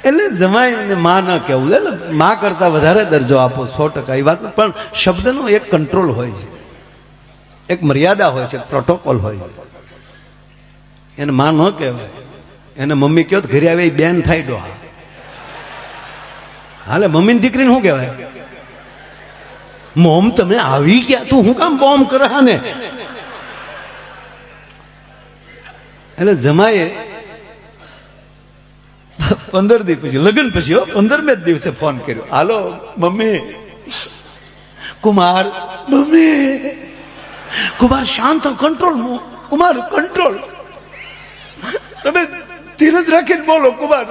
એટલે જમાઈને માં ન કહેવું, એટલે માં કરતા વધારે દરજ્જો આપો, 100% એ વાત. પણ શબ્દનો એક કંટ્રોલ હોય છે, એક મર્યાદા હોય છે, પ્રોટોકોલ હોય છે. એને માં ન કહેવાય, એને મમ્મી કહો તો ઘરે આવે બેન થાય ડોહા. હાલે મમ્મીની દીકરીને શું કહેવાય? મોમ તમે આવી ગયા, તું હું કામ બોમ્બ કરે ને? એટલે જમાએ 15 દિવસ પછી, લગ્ન પછી 15મે દિવસે ફોન કર્યો. હાલો મમ્મી, કુમાર, મમ્મી કુમાર શાંત, કંટ્રોલ કુમાર, કંટ્રોલ. તમે ધીરજ રાખીને બોલો કુમાર.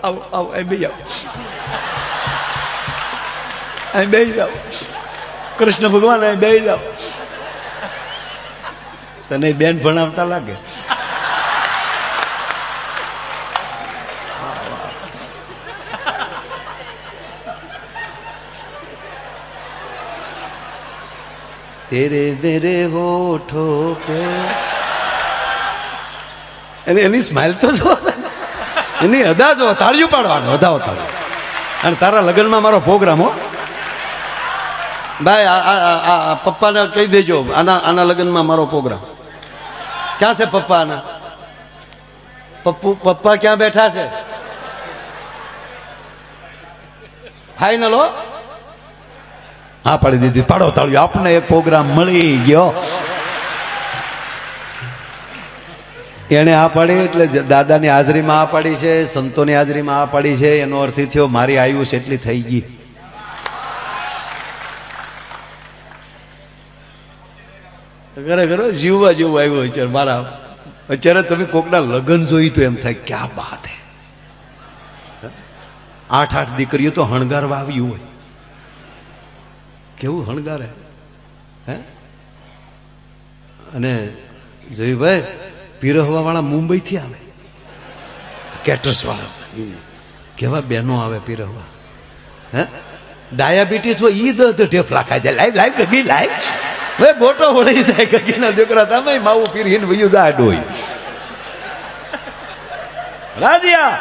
આવો આવો, અહીં બે જાઓ, અહીં બે જાઓ. કૃષ્ણ ભગવાન અહીં બે જાઓ. તને બેન ભણાવતા લાગે. તેરે મેરે હોઠો પે, એની સ્માઇલ તો જો, એની અદા જો, તાળીઓ પાડવાનું, અદાઓ તાળીઓ. અને તારા લગ્નમાં મારો પ્રોગ્રામ હો ભાઈ, આ પપ્પાને કહી દેજો, આના લગ્નમાં મારો પ્રોગ્રામ. ક્યાં છે પપ્પા આના? પપ્પા ક્યાં બેઠા છે? ફાઈનલ હો? હા પાડી દીધી. પાડો તાળીઓ, આપને એક પ્રોગ્રામ મળી ગયો. એને આ પાડી એટલે દાદાની હાજરીમાં આ પાડી છે, સંતોની હાજરીમાં આ પાડી છે. એનો અર્થ એ થયો મારી આયુષ એટલી થઈ ગઈ. ખરેખર જીવવા જેવું આવ્યું અત્યારે મારા. અત્યારે તમે કોકના લગ્ન જોઈ તો એમ થાય ક્યાં બાત હે. 8 દીકરીઓ તો હણગારવા આવ્યું હોય, કેવું હણગારે હે. અને જોયુભાઈ, પીરહવા વાળા મુંબઈ થી આવે, કેટરસ વાળા કેવા બહેનો આવે પીરહવા. હે ડાયાબિટીસ હોય ઈ 10 ઢેફલા ખાઈ જાય. લાઈવ લાઈવ કગી લાઈવ ભાઈ, ગોટો વળી જાય કગીના દીકરા. તમે માવું પીરીને વયું દાડ હોય રાજીયા.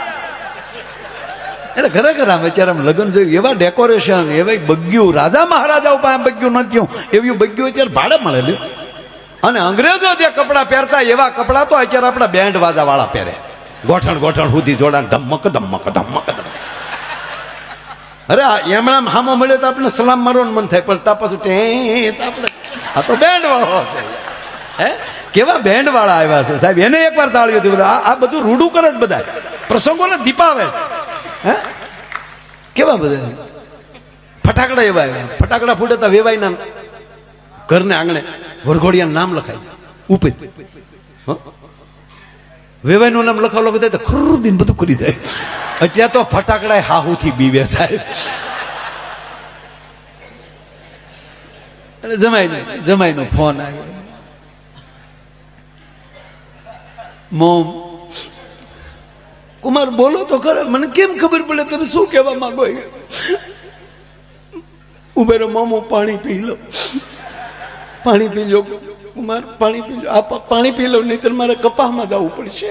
એટલે ખરેખર આમ અત્યારે લગ્ન જોયું, એવા ડેકોરેશન, એવા બગ્યું, રાજા મહારાજાઓ પાસે બગ્યું નથી, એવું બગ્યું અત્યારે ભાડે મળેલું. અને અંગ્રેજો જે કપડા પહેરતા એવા કપડા તો અત્યારે આપણા બેન્ડ વાજા વાળા પહેરે, ગોઠણ ગોઠણ સુધી જોડાણ, ધમક ધમક ધમક ધમક. અરે એમણા હામો મળે તો આપણે સલામ મારવાનું મન થાય, પણ તા પાછું આપણે આ તો બેન્ડ વાળો છે. હે કેવા બેન્ડ વાળા આવ્યા છે સાહેબ. એને એકવાર તાળીઓ દીધું. આ બધું રૂડું કરે જ બધા, પ્રસંગોને દીપાવે. હે કેવા બધા ફટાકડા એવા આવ્યા. ફટાકડા ફૂટતા વેવાઈના ઘરને આંગણે વરઘોડિયાનું નામ લખાય ઉપર. વેવાઈનું નામ લખાવલો બધા તો ખરુદીન બધું કરી જાય. અત્યારે તો ફટાકડા હાહુથી બીવે સાહેબ. અને જમાઈનો ફોન આવ્યો. મોમ, કુમાર બોલો તો ખરા, મને કેમ ખબર પડે તમે શું કહેવા માંગો? ઉભેરો મામો, પાણી પી લો, પાણી પી લો કુમાર, પાણી પી લો. આ પાણી પી લો, નહીતર મારે કપાસમાં જવું પડશે.